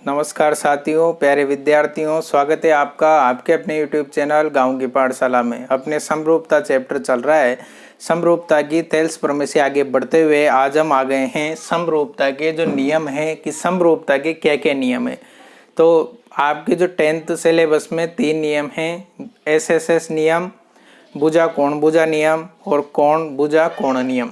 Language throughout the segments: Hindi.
नमस्कार साथियों, प्यारे विद्यार्थियों, स्वागत है आपका आपके अपने YouTube चैनल गांव की पाठशाला में। अपने समरूपता चैप्टर चल रहा है। समरूपता की थेल्स प्रमेय से आगे बढ़ते हुए आज हम आ गए हैं समरूपता के जो नियम हैं कि समरूपता के क्या क्या नियम है। तो आपके जो 10th सिलेबस में 3 नियम हैं, SSS नियम, भुजा कोण भुजा नियम और कोण भुजा कोण नियम।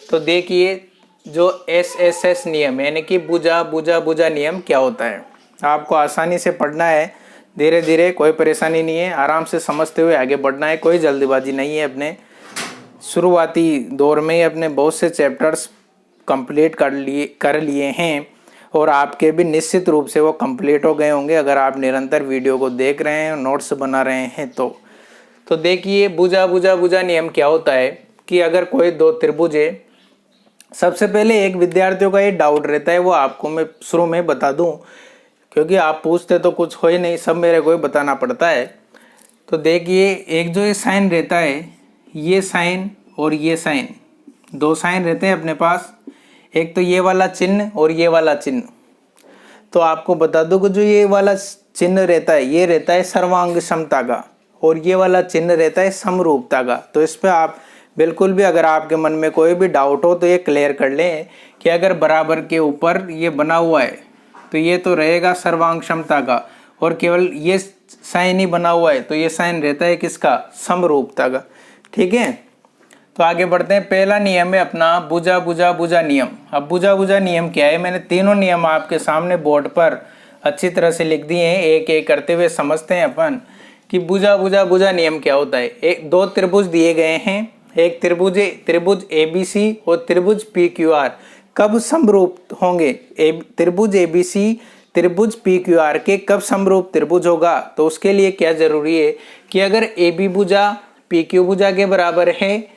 तो देखिए, जो SSS नियम यानी कि भुजा भुजा भुजा नियम क्या होता है, आपको आसानी से पढ़ना है, धीरे धीरे, कोई परेशानी नहीं है, आराम से समझते हुए आगे बढ़ना है, कोई जल्दबाजी नहीं है। अपने शुरुआती दौर में ही अपने बहुत से चैप्टर्स कंप्लीट कर लिए हैं और आपके भी निश्चित रूप से वो कंप्लीट हो गए होंगे अगर आप निरंतर वीडियो को देख रहे हैं, नोट्स बना रहे हैं। तो देखिए, भुजा भुजा भुजा नियम क्या होता है कि अगर कोई दो त्रिभुज है, सबसे पहले एक विद्यार्थियों का ये डाउट रहता है, वो आपको मैं शुरू में बता दूं क्योंकि आप पूछते तो कुछ हो ही नहीं, सब मेरे को ही बताना पड़ता है। तो देखिए, एक जो ये साइन रहता है, ये साइन और ये साइन, दो साइन रहते हैं अपने पास, एक तो ये वाला चिन्ह और ये वाला चिन्ह। तो आपको बता दूं कि जो ये वाला चिन्ह रहता है, ये रहता है सर्वांग समता का और ये वाला चिन्ह रहता है समरूपता का। तो इस पर आप बिल्कुल भी, अगर आपके मन में कोई भी डाउट हो तो ये क्लियर कर लें कि अगर बराबर के ऊपर ये बना हुआ है तो ये तो रहेगा सर्वांग समता का, और केवल ये साइन ही बना हुआ है तो ये साइन रहता है किसका, समरूपता का। ठीक है, तो आगे बढ़ते हैं। पहला नियम है अपना भुजा भुजा भुजा नियम। अब भुजा भुजा नियम क्या है, मैंने तीनों नियम आपके सामने बोर्ड पर अच्छी तरह से लिख दिए हैं, एक एक करते हुए समझते हैं अपन कि भुजा भुजा भुजा नियम क्या होता है। एक दो त्रिभुज दिए गए हैं, एक त्रिभुज ABC और त्रिभुज PQR कब समरूप होंगे, त्रिभुज ABC त्रिभुज PQR के कब समरूप त्रिभुज होगा। तो उसके लिए क्या जरूरी है कि अगर AB भुजा PQ भुजा के बराबर है,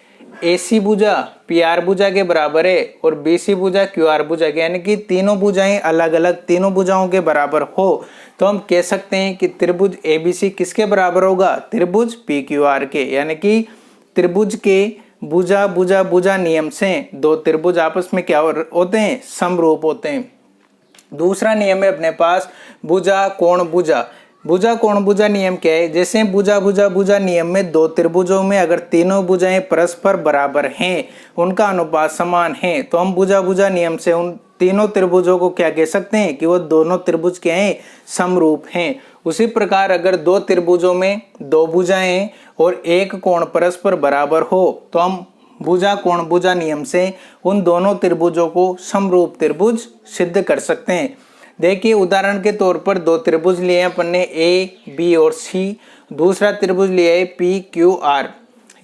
AC भुजा PR भुजा के बराबर है और BC भुजा QR भुजा के, यानी कि तीनों भुजाएं अलग अलग तीनों भुजाओं के बराबर हो, तो हम कह सकते हैं कि त्रिभुज ABC किसके बराबर होगा, त्रिभुज PQR के। यानी कि त्रिभुज के भुजा भुजा भुजा नियम से दो त्रिभुज आपस में क्या होते हैं, समरूप होते हैं। दूसरा नियम है अपने पास भुजा कोण भुजा। भुजा कोण भुजा नियम क्या है, जैसे भुजा भुजा भुजा नियम में दो त्रिभुजों में अगर तीनों भुजाएं परस्पर बराबर हैं, उनका अनुपात समान है, तो हम भुजा भुजा नियम से उन तीनों त्रिभुजों को क्या कह सकते हैं कि वो दोनों त्रिभुज क्या हैं, समरूप हैं। उसी प्रकार अगर दो त्रिभुजों में दो भुजाएं और एक कोण परस्पर बराबर हो, तो हम भुजा कोण भुजा नियम से उन दोनों त्रिभुजों को समरूप त्रिभुज सिद्ध कर सकते हैं। देखिए, उदाहरण के तौर पर दो त्रिभुज लिए हैं अपन ने, A, B और C, दूसरा त्रिभुज लिया है PQR।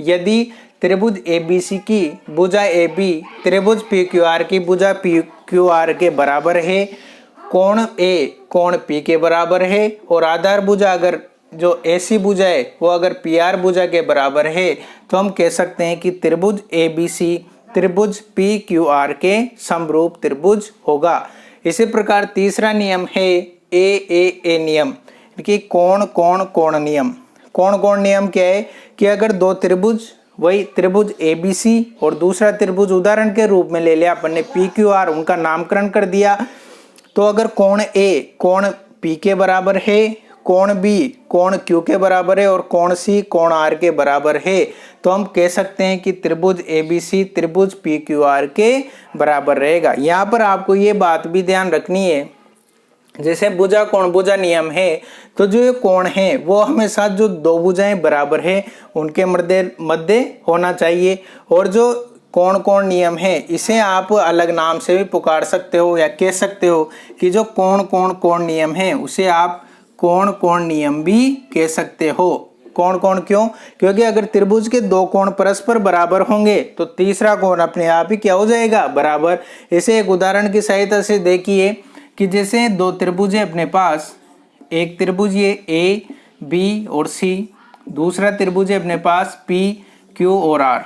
यदि त्रिभुज ABC की भुजा AB त्रिभुज PQR की भुजा PQR के बराबर है, कोण A कोण P के बराबर है और आधार भुजा अगर जो AC भुजा है वो अगर PR भुजा के बराबर है, तो हम कह सकते हैं कि त्रिभुज ABC त्रिभुज PQR के समरूप त्रिभुज होगा। इसी प्रकार तीसरा नियम है AAA नियम, कि कोण कोण कोण नियम। कोण कोण नियम क्या है कि अगर दो त्रिभुज, वही त्रिभुज ABC और दूसरा त्रिभुज उदाहरण के रूप में ले लिया अपन ने PQR, उनका नामकरण कर दिया, तो अगर कोण A कोण P के बराबर है, कोण B कोण Q के बराबर है और कोण C कोण R के बराबर है, तो हम कह सकते हैं कि त्रिभुज ABC त्रिभुज PQR के बराबर रहेगा। यहाँ पर आपको ये बात भी ध्यान रखनी है, जैसे भुजा कोण भुजा नियम है, तो जो ये कोण है वो हमेशा जो दो भुजाएं बराबर है उनके मध्य होना चाहिए, और जो कोण कोण नियम है इसे आप अलग नाम से भी पुकार सकते हो या कह सकते हो कि जो कोण कोण कोण नियम है उसे आप कोण कोण नियम भी कह सकते हो। कोण कोण क्यों, क्योंकि अगर त्रिभुज के दो कोण परस्पर बराबर होंगे तो तीसरा कोण अपने आप ही क्या हो जाएगा, बराबर। इसे एक उदाहरण की सहायता से देखिए कि जैसे दो त्रिभुज है अपने पास, एक त्रिभुज ये A B और C, दूसरा त्रिभुज है अपने पास P Q और R।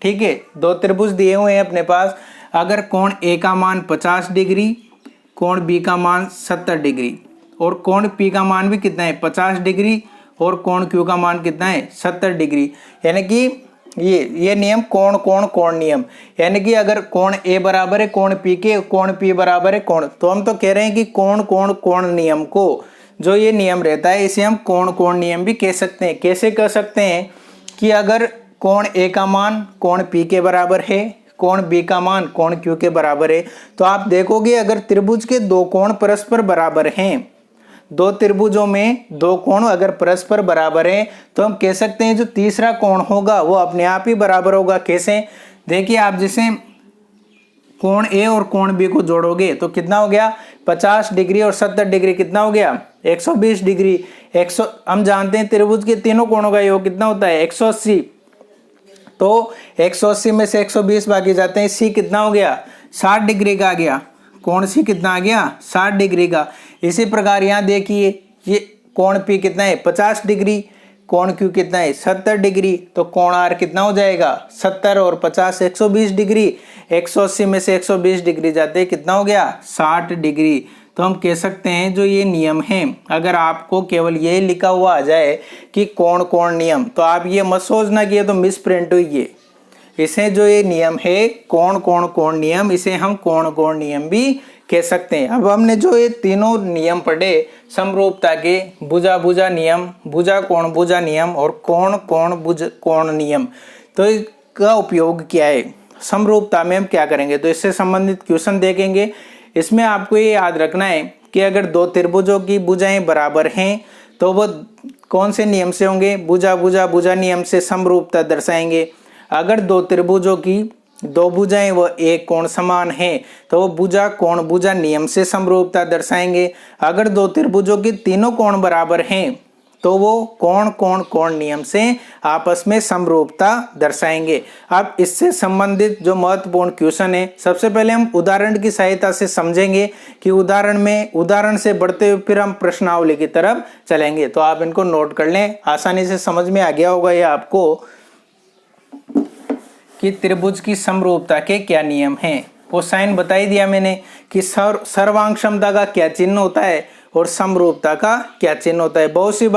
ठीक है, दो त्रिभुज दिए हुए हैं अपने पास, अगर कोण A का मान 50 डिग्री, कोण B का मान 70 डिग्री और कोण P का मान भी कितना है, 50 डिग्री और कोण Q का मान कितना है, 70 डिग्री, यानी कि ये नियम कोण कोण कोण नियम, यानी कि अगर कोण ए बराबर है कोण पी के, कोण पी बराबर है कोण, तो हम तो कह रहे हैं कि कोण कोण कोण नियम को, जो ये नियम रहता है इसे हम कोण कोण नियम भी कह सकते हैं। कैसे कह सकते हैं कि अगर कोण ए का मान कोण पी के बराबर है, कोण बी का मान कोण क्यू के बराबर है, तो आप देखोगे अगर त्रिभुज के दो कोण परस्पर बराबर हैं, दो त्रिभुजों में दो कोण अगर परस्पर बराबर हैं, तो हम कह सकते हैं जो तीसरा कोण होगा वो अपने आप ही बराबर होगा। कैसे? देखिए, आप जैसे कोण ए और कोण बी को जोड़ोगे तो कितना हो गया, 50 डिग्री और 70 डिग्री कितना हो गया, 120 डिग्री। हम जानते हैं त्रिभुज के तीनों कोणों का योग कितना होता है, 180। तो 180 में से 120 बाकी जाते हैं, सी कितना हो गया, 60 डिग्री का आ गया। कोण सी कितना आ गया, 60 डिग्री का। इसी प्रकार यहाँ देखिए ये कोण पी कितना है, 50 डिग्री, कोण क्यू कितना है, 70 डिग्री, तो कोण आर कितना हो जाएगा, 70 और 50 120 डिग्री। 180 में से 120 डिग्री जाते कितना हो गया, 60 डिग्री। तो हम कह सकते हैं जो ये नियम है, अगर आपको केवल ये लिखा हुआ आ जाए कि कोण कोण नियम, तो आप ये मत सोचना कि ये तो मिस प्रिंट हुई है। इसे जो ये नियम है कोण कोण कोण नियम, इसे हम कोण कोण नियम भी कह सकते हैं। अब हमने जो ये तीनों नियम पढ़े समरूपता के, भुजा भुजा नियम, भुजा नियम और कोण कोण भुज कोण नियम, तो इसका उपयोग क्या है समरूपता में, हम क्या करेंगे तो इससे संबंधित क्वेश्चन देखेंगे। इसमें आपको ये याद रखना है कि अगर दो त्रिभुजों की भुजाएं बराबर हैं तो वो कौन से नियम से होंगे, भुजा भुजा भुजा नियम से समरूपता दर्शाएंगे। अगर दो त्रिभुजों की दो भुजाएं व एक कोण समान है तो वो भुजा कोण भुजा नियम से समरूपता दर्शाएंगे। अगर दो त्रिभुजों के तीनों कोण बराबर हैं तो वो कोण कोण कोण नियम से आपस में समरूपता दर्शाएंगे। अब इससे संबंधित जो महत्वपूर्ण क्वेश्चन है, सबसे पहले हम उदाहरण की सहायता से समझेंगे कि उदाहरण से बढ़ते हुए फिर हम प्रश्नावली की तरफ चलेंगे। तो आप इनको नोट कर लें, आसानी से समझ में आ गया होगा ये आपको कि त्रिभुज की समरूपता के क्या नियम हैं। वो साइन बता ही दिया मैंने कि सर्वांग क्षमता का क्या चिन्ह होता है और समरूपता का क्या चिन्ह होता है। बहुत सी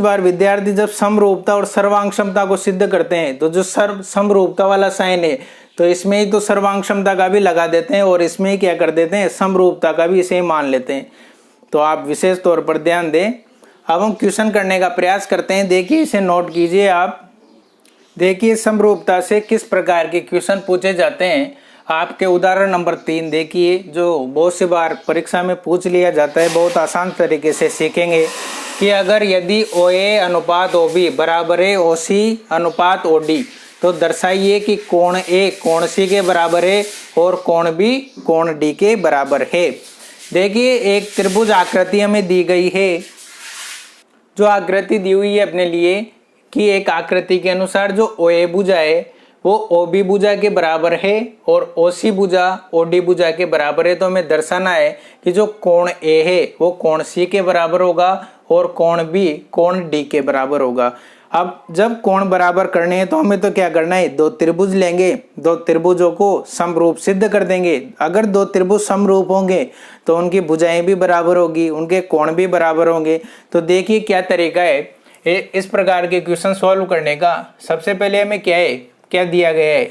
बार विद्यार्थी जब समरूपता और सर्वांग क्षमता को सिद्ध करते हैं तो जो समरूपता वाला साइन है तो इसमें ही तो सर्वांग क्षमता का भी लगा देते हैं और इसमें ही क्या कर देते हैं, समरूपता का भी इसे ही मान लेते हैं। तो आप विशेष तौर पर ध्यान दें। अब हम क्वेश्चन करने का प्रयास करते हैं। देखिए, इसे नोट कीजिए आप। देखिए, समरूपता से किस प्रकार के क्वेश्चन पूछे जाते हैं। आपके उदाहरण नंबर 3 देखिए, जो बहुत सी बार परीक्षा में पूछ लिया जाता है, बहुत आसान तरीके से सीखेंगे कि अगर यदि OA अनुपात OB बराबर है OC अनुपात OD, तो दर्शाइए कि कोण A कोण C के बराबर है और कोण B कोण D के बराबर है। देखिए, एक त्रिभुज आकृति हमें दी गई है। जो आकृति दी हुई है अपने लिए कि एक आकृति के अनुसार जो OA भुजा है वो OB भुजा के बराबर है और OC भुजा OD भुजा के बराबर है। तो हमें दर्शाना है कि जो कोण A है वो कोण C के बराबर होगा और कोण B कोण D के बराबर होगा। अब जब कोण बराबर करने हैं तो हमें तो क्या करना है, दो त्रिभुज लेंगे, दो त्रिभुजों को समरूप सिद्ध कर देंगे। अगर दो त्रिभुज समरूप होंगे तो उनकी भुजाएं भी बराबर होगी, उनके कोण भी बराबर होंगे। तो देखिए क्या तरीका है इस प्रकार के क्वेश्चन सॉल्व करने का। सबसे पहले हमें क्या दिया गया है,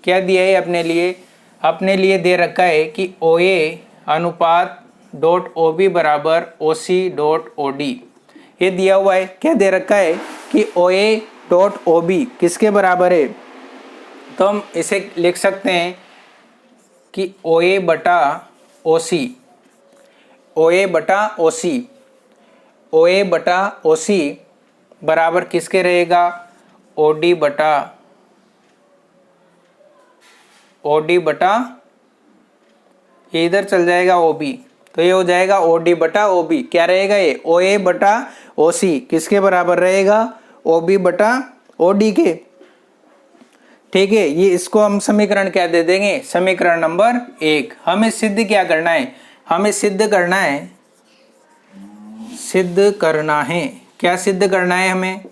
क्या दिया है अपने लिए दे रखा है कि OA अनुपात डॉट OB बराबर OC डॉट OD। ये दिया हुआ है। क्या दे रखा है कि OA डॉट OB किसके बराबर है, तो हम इसे लिख सकते हैं कि OA बटा OC, OA बटा OC बराबर किसके रहेगा, OD बटा ये इधर चल जाएगा OB, तो ये हो जाएगा OD बटा OB। क्या रहेगा ये, OA बटा OC किसके बराबर रहेगा, OB बटा OD के। ठीक है, ये इसको हम समीकरण क्या दे देंगे, समीकरण नंबर 1। हमें सिद्ध क्या करना है, हमें सिद्ध करना है क्या सिद्ध करना है हमें,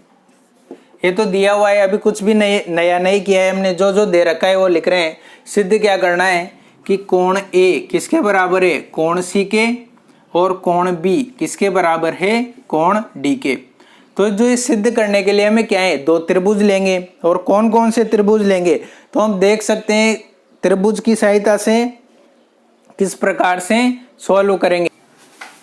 ये तो दिया हुआ है, अभी कुछ भी नया नहीं किया है हमने, जो दे रखा है वो लिख रहे हैं। सिद्ध क्या करना है कि कोण A किसके बराबर है, कोण C के, और कोण B किसके बराबर है, कोण D के। तो जो ये सिद्ध करने के लिए हमें क्या है, दो त्रिभुज लेंगे। और कौन कौन से त्रिभुज लेंगे, तो हम देख सकते हैं त्रिभुज की सहायता से किस प्रकार से सॉल्व करेंगे।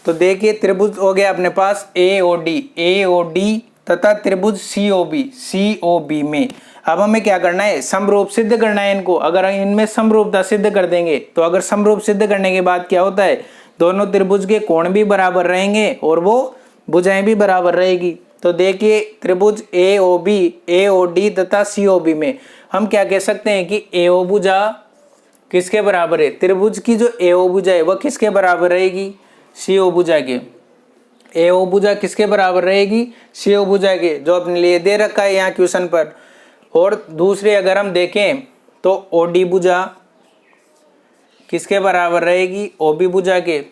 तो देखिए त्रिभुज हो गया अपने पास AOD तथा त्रिभुज COB में अब हमें क्या करना है, समरूप सिद्ध करना है इनको। अगर इनमें समरूपता सिद्ध कर देंगे तो अगर समरूप सिद्ध करने के बाद क्या होता है, दोनों त्रिभुज के कोण भी बराबर रहेंगे और वो भुजाएं भी बराबर रहेगी। तो देखिए त्रिभुज AOD तथा COB में हम क्या कह सकते हैं कि AO भुजा किसके बराबर है, त्रिभुज की जो AO भुजा है वह किसके बराबर रहेगी, CO भुजा के। AO भुजा किसके बराबर रहेगी, CO भुजा के, जो अपने लिए दे रखा है यहाँ क्वेश्चन पर। और दूसरे अगर हम देखें तो OD भुजा किसके बराबर रहेगी, OB भुजा के।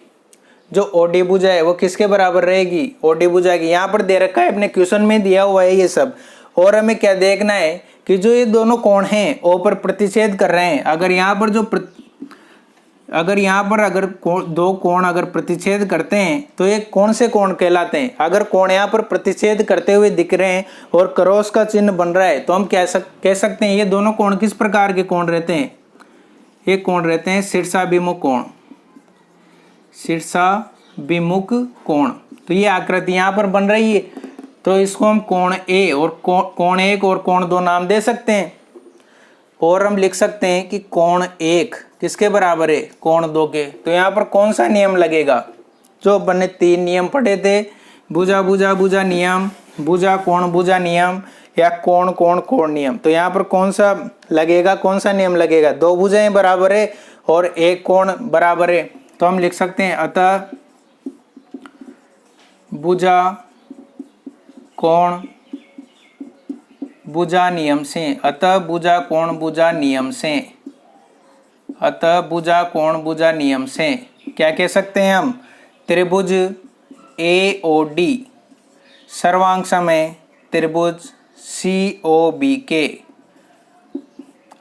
जो OD भुजा है वो किसके बराबर रहेगी, OD भुजा की। यहाँ पर दे रखा है, अपने क्वेश्चन में दिया हुआ है ये सब। और हमें क्या देखना है कि जो ये दोनों कोण हैं O पर प्रतिच्छेद कर रहे हैं। अगर यहाँ पर दो कोण अगर प्रतिच्छेद करते हैं तो ये कौन से कोण कहलाते हैं। अगर कोण यहाँ पर प्रतिच्छेद करते हुए दिख रहे हैं और क्रॉस का चिन्ह बन रहा है तो हम कह सकते हैं ये दोनों कोण किस प्रकार के कोण रहते हैं, ये कोण रहते हैं शीर्षाभिमुख कोण, शीर्षाभिमुख कोण। तो ये आकृति यहाँ पर बन रही है, तो इसको हम कोण A और कोण 1 और कोण 2 नाम दे सकते हैं। और हम लिख सकते हैं कि कोण 1 किसके बराबर है, कोण 2 के। तो यहाँ पर कौन सा नियम लगेगा, जो अपन ने 3 नियम पढ़े थे, भुजा भुजा भुजा नियम, भुजा कोण नियम या कोण कोण कोण नियम। तो यहाँ पर कौन सा लगेगा, कौन सा नियम लगेगा, 2 भुजाएं बराबर है और 1 कोण बराबर है। तो हम लिख सकते हैं अतः भुजा कोण भुजा नियम से, अतः भुजा कोण भुजा नियम से, अतः भुजा कोण भुजा नियम से क्या कह सकते हैं हम, त्रिभुज AOD सर्वांग समय त्रिभुज COB के।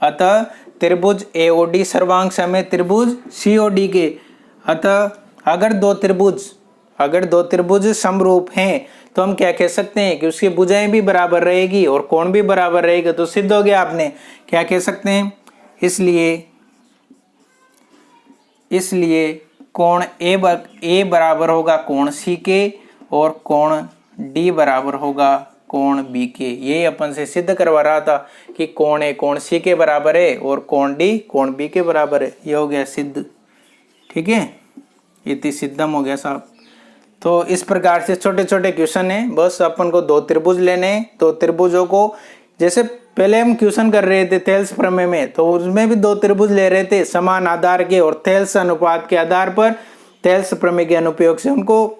अतः त्रिभुज AOD सर्वांग समय त्रिभुज COD के। अतः अगर दो त्रिभुज समरूप हैं तो हम क्या कह सकते हैं कि उसकी भुजाएं भी बराबर रहेगी और कोण भी बराबर रहेगा। तो सिद्ध हो गया। आपने क्या कह सकते हैं, इसलिए कोण A बराबर होगा कोण C के और कोण D बराबर होगा कोण B के। ये अपन से सिद्ध करवा रहा था कि कोण A कोण C के बराबर है और कोण D कोण B के बराबर है। ये हो गया सिद्ध। ठीक है, इति सिद्धम हो गया साहब। तो इस प्रकार से छोटे छोटे क्वेश्चन है, बस अपन को 2 त्रिभुज लेने हैं। तो त्रिभुजों को जैसे पहले हम क्वेश्चन कर रहे थे थेल्स प्रमेय में, तो उसमें भी 2 त्रिभुज ले रहे थे समान आधार के और थेल्स अनुपात के आधार पर थेल्स प्रमेय के अनुप्रयोग से उनको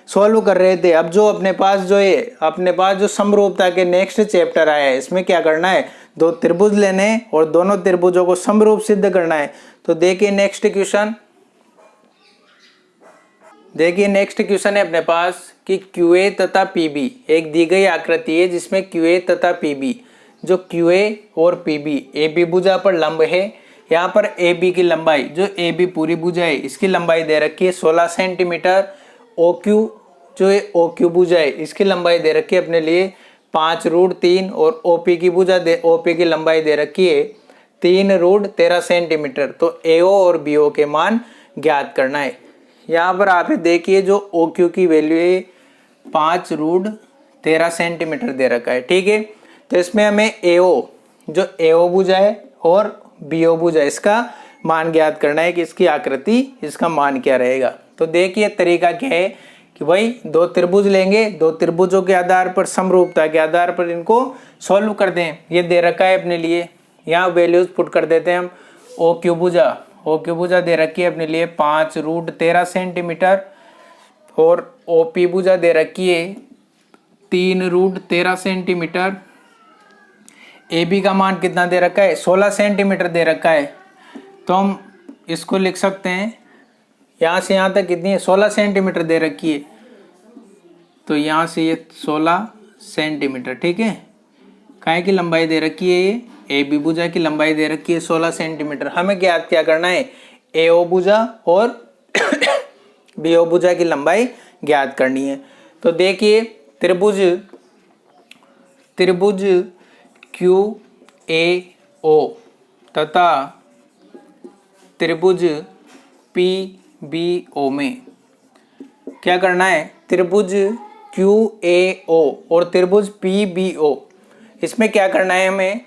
सॉल्व कर रहे थे। अब जो अपने पास जो समरूपता के नेक्स्ट चैप्टर आया है, इसमें क्या करना है, 2 त्रिभुज लेने और दोनों त्रिभुजों को समरूप सिद्ध करना है। तो देखिए नेक्स्ट क्वेश्चन है अपने पास कि QA तथा PB एक दी गई आकृति है जिसमें QA तथा PB, जो QA और PB AB भुजा पर लंब है। यहाँ पर AB की लंबाई, जो AB पूरी भुजा है इसकी लंबाई दे रखी है 16 सेंटीमीटर। OQ जो है OQ भुजा है इसकी लंबाई दे रखी है अपने लिए 5√3 और OP की लंबाई दे रखी है 3√13 सेंटीमीटर। तो AO और BO के मान ज्ञात करना है। यहाँ पर आप देखिए जो OQ की वैल्यू है 5√13 सेंटीमीटर दे रखा है। ठीक है, तो इसमें हमें जो AO भुजा है और BO भुजा इसका मान ज्ञात करना है कि इसकी आकृति, इसका मान क्या रहेगा। तो देखिए तरीका क्या है कि भाई 2 त्रिभुज लेंगे, 2 त्रिभुजों के आधार पर समरूपता के आधार पर इनको सॉल्व कर दें। ये दे रखा है अपने लिए, यहाँ वैल्यूज पुट कर देते हैं हम। OQ भुजा दे रखी है अपने लिए 5√13 सेंटीमीटर और OP भुजा दे रखी है 3√13 सेंटीमीटर। AB का मान कितना दे रखा है, 16 सेंटीमीटर दे रखा है। तो हम इसको लिख सकते हैं, यहाँ से यहाँ तक कितनी है, 16 सेंटीमीटर दे रखी है। तो यहाँ से ये 16 सेंटीमीटर। ठीक है, काय की लंबाई दे रखी है, ये AB भुजा की लंबाई दे रखी है 16 सेंटीमीटर। हमें ज्ञात क्या करना है, AO भुजा और BO भुजा की लंबाई ज्ञात करनी है। तो देखिए त्रिभुज QAO तथा त्रिभुज PBO में क्या करना है, त्रिभुज QAO और त्रिभुज PBO, इसमें क्या करना है, हमें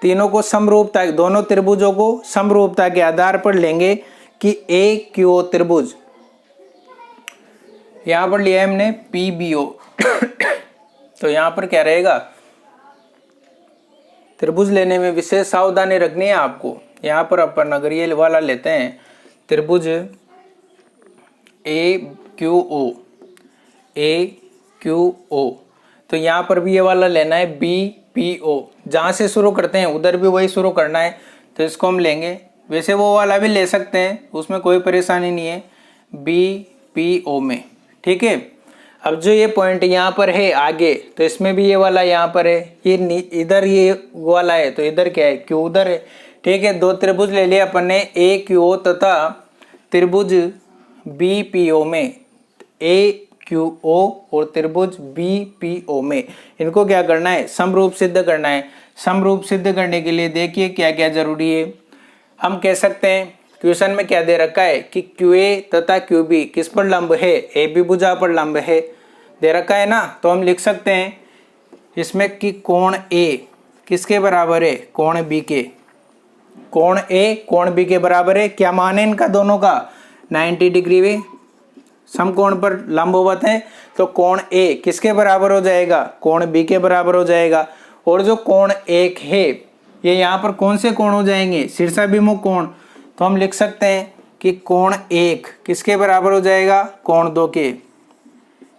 तीनों को समरूपता, दोनों त्रिभुजों को समरूपता के आधार पर लेंगे कि AQO त्रिभुज, यहां पर लिया है हमने PBO तो यहां पर क्या रहेगा, त्रिभुज लेने में विशेष सावधानी रखनी है आपको। यहां पर अपन अगर ये वाला लेते हैं त्रिभुज AQO तो यहां पर भी ये वाला लेना है BPO, जहां से शुरू करते हैं उधर भी वही शुरू करना है, तो इसको हम लेंगे। वैसे वो वाला भी ले सकते हैं, उसमें कोई परेशानी नहीं है, BPO में, ठीक है। अब जो ये पॉइंट यहाँ पर है आगे, तो इसमें भी ये वाला यहाँ पर है, ये इधर ये वाला है, तो इधर क्या है, Q उधर है, ठीक है। दो त्रिभुज ले लिया अपन ने AQO तथा त्रिभुज BPO में, AQO और त्रिभुज BPO में इनको क्या करना है, समरूप सिद्ध करना है। समरूप सिद्ध करने के लिए देखिए क्या क्या जरूरी है। हम कह सकते हैं क्वेश्चन में क्या दे रखा है कि QA तथा QB किस पर लंब है, AB भुजा पर लंब है, दे रखा है ना। तो हम लिख सकते हैं इसमें कि कोण A किसके बराबर है, कोण B के, कोण A कोण B के बराबर है। क्या मान है इनका दोनों का, 90 डिग्री में समकोण पर लंबवत है, तो कोण A किसके बराबर हो जाएगा, कोण B के बराबर हो जाएगा। और जो कोण 1 है ये यहाँ पर कौन से कोण हो जाएंगे, शीर्षाभिमुख कोण, तो हम लिख सकते हैं कि कोण 1 किसके बराबर हो जाएगा, कोण 2 के।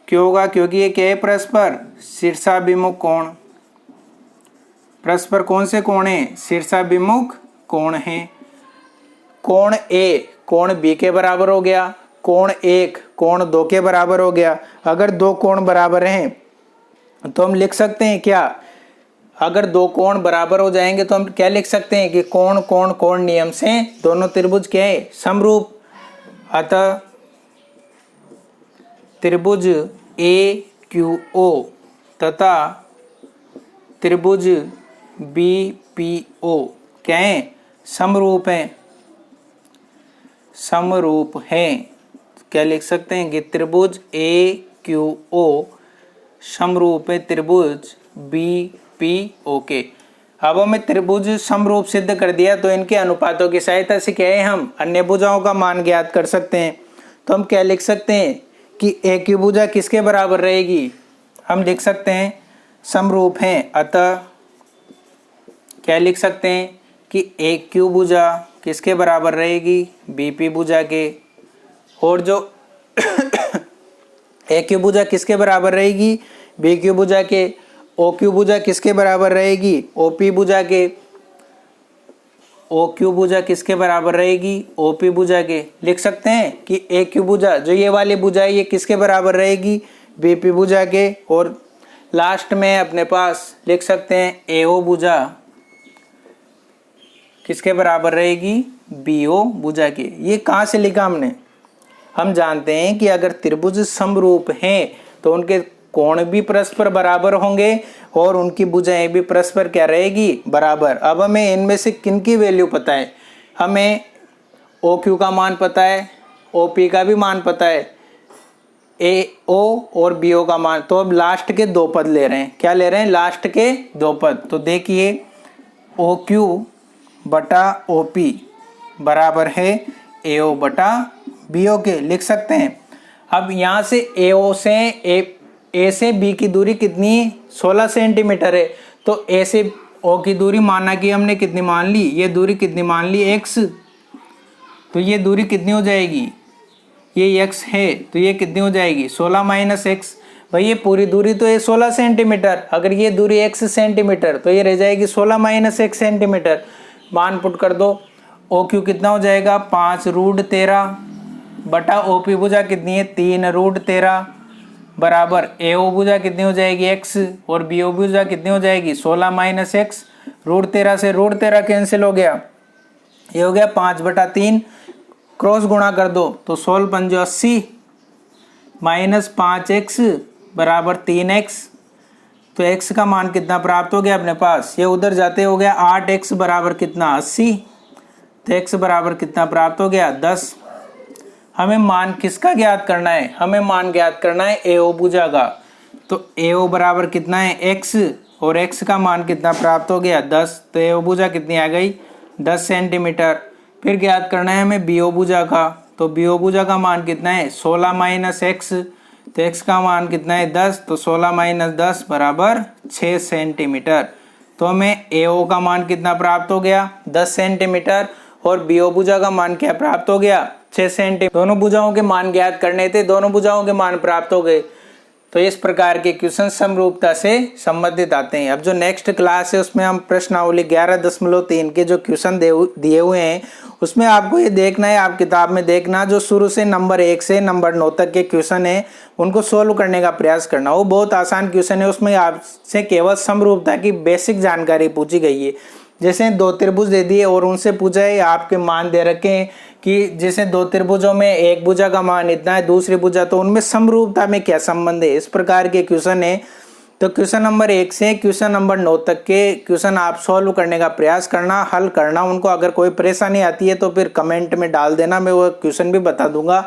क्यों होगा, क्योंकि ये क्या है, परस्पर शीर्षाभिमुख कोण। परस्पर कौन से कोण है, शीर्षाभिमुख कोण है। कोण A कोण B के बराबर हो गया, कोण 1 कोण 2 के बराबर हो गया। अगर दो कोण बराबर हैं तो हम लिख सकते हैं क्या, अगर दो कोण बराबर हो जाएंगे तो हम क्या लिख सकते हैं कि कोण कोण कोण नियम से दोनों त्रिभुज क्या है, समरूप। अतः त्रिभुज AQO तथा त्रिभुज BPO क्या है, समरूप है, समरूप है। क्या लिख सकते हैं कि त्रिभुज AQO समरूप है त्रिभुज BPO के। अब हमें त्रिभुज समरूप सिद्ध कर दिया, तो इनके अनुपातों की सहायता से क्या है, हम अन्य भुजाओं का मान ज्ञात कर सकते हैं। तो हम क्या लिख सकते हैं कि AQ भुजा किसके बराबर रहेगी, हम लिख सकते हैं समरूप हैं। अतः क्या लिख सकते हैं कि AQ भुजा किसके बराबर रहेगी, BP भुजा के। और जो AQ भुजा किसके बराबर रहेगी, BQ भुजा के। OQ भुजा किसके बराबर रहेगी, OP भुजा के। OQ भुजा किसके बराबर रहेगी, OP भुजा के। लिख सकते हैं कि AQ भुजा जो ये वाली भुजा है ये किसके बराबर रहेगी, BP भुजा के। और लास्ट में अपने पास लिख सकते हैं AO भुजा किसके बराबर रहेगी, BO भुजा के। ये कहाँ से लिखा हमने, हम जानते हैं कि अगर त्रिभुज समरूप हैं तो उनके कोण भी परस्पर बराबर होंगे और उनकी भुजाएं भी परस्पर क्या रहेगी, बराबर। अब हमें इनमें से किन की वैल्यू पता है, हमें OQ का मान पता है, OP का भी मान पता है, AO और BO का मान। तो अब लास्ट के दो पद ले रहे हैं, क्या ले रहे हैं, लास्ट के दो पद। तो देखिए OQ बटा OP बराबर है AO बटा BO के, लिख सकते हैं। अब यहाँ से AO से A से B की दूरी कितनी है, 16 सेंटीमीटर है। तो A से O की दूरी माना कि हमने कितनी मान ली, ये दूरी कितनी मान ली, x। तो ये दूरी कितनी हो जाएगी, ये x है, तो ये कितनी हो जाएगी, 16 माइनस x। भाई ये पूरी दूरी तो ये 16 सेंटीमीटर, अगर ये दूरी x सेंटीमीटर तो ये रह जाएगी 16 माइनस x सेंटीमीटर। मान पुट कर दो, OQ कितना हो जाएगा, 5√13 बटा OP भुजा कितनी है, 3√13 बराबर AO भुजा कितनी हो जाएगी, x, और BO भुजा कितनी हो जाएगी, 16 माइनस x। √13 से √13 कैंसिल हो गया, ये हो गया 5/3। क्रॉस गुणा कर दो तो 16 × 5 = 80 माइनस 5x बराबर 3x, तो x का मान कितना प्राप्त हो गया अपने पास, ये उधर जाते हो गया 8x बराबर कितना 80, तो x बराबर कितना प्राप्त हो गया 10। हमें मान किसका ज्ञात करना है, हमें मान ज्ञात करना है AO भुजा का। तो AO बराबर कितना है x, और x का मान कितना प्राप्त हो गया 10, तो AO भुजा कितनी आ गई 10 सेंटीमीटर। फिर ज्ञात करना है हमें BO भुजा का, तो BO भुजा का मान कितना है 16 माइनस x, तो x का मान कितना है 10, तो 16 माइनस 10 बराबर 6 सेंटीमीटर। तो हमें AO का मान कितना प्राप्त हो गया 10 सेंटीमीटर, और BO भुजा का मान क्या प्राप्त हो गया 6 सेंटीमीटर। दोनों भुजाओं के मान ज्ञात करने थे, दोनों भुजाओं के मान प्राप्त हो गए। तो इस प्रकार के क्वेश्चन समरूपता से संबंधित आते हैं। अब जो नेक्स्ट क्लास है उसमें हम प्रश्नावली 11.3 के जो क्वेश्चन दिए हुए हैं उसमें आपको ये देखना है, आप किताब में देखना, जो शुरू से नंबर 1 से नंबर 9 तक के क्वेश्चन है उनको सोल्व करने का प्रयास करना। वो बहुत आसान क्वेश्चन है, उसमें आपसे केवल समरूपता की बेसिक जानकारी पूछी गई है। जैसे 2 त्रिभुज दे दिए और उनसे पूछा है आपके मान दे रखे हैं कि जैसे 2 त्रिभुजों में एक भुजा का मान इतना है, दूसरी भुजा, तो उनमें समरूपता में क्या संबंध है, इस प्रकार के क्वेश्चन है। तो क्वेश्चन नंबर 1 से क्वेश्चन नंबर 9 तक के क्वेश्चन आप सॉल्व करने का प्रयास करना, हल करना उनको। अगर कोई परेशानी आती है तो फिर कमेंट में डाल देना, मैं वो क्वेश्चन भी बता दूंगा।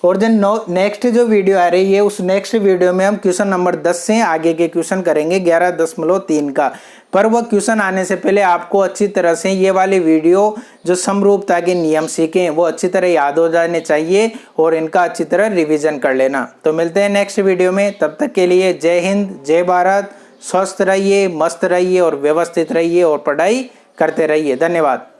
और जो नेक्स्ट जो वीडियो आ रही है उस नेक्स्ट वीडियो में हम क्वेश्चन नंबर 10 से आगे के क्वेश्चन करेंगे 11.3 का। पर वह क्वेश्चन आने से पहले आपको अच्छी तरह से ये वाली वीडियो जो समरूपता के नियम सीखे हैं वो अच्छी तरह याद हो जाने चाहिए और इनका अच्छी तरह रिवीजन कर लेना। तो मिलते हैं नेक्स्ट वीडियो में, तब तक के लिए जय हिंद, जय भारत। स्वस्थ रहिए, मस्त रहिए और व्यवस्थित रहिए और पढ़ाई करते रहिए। धन्यवाद।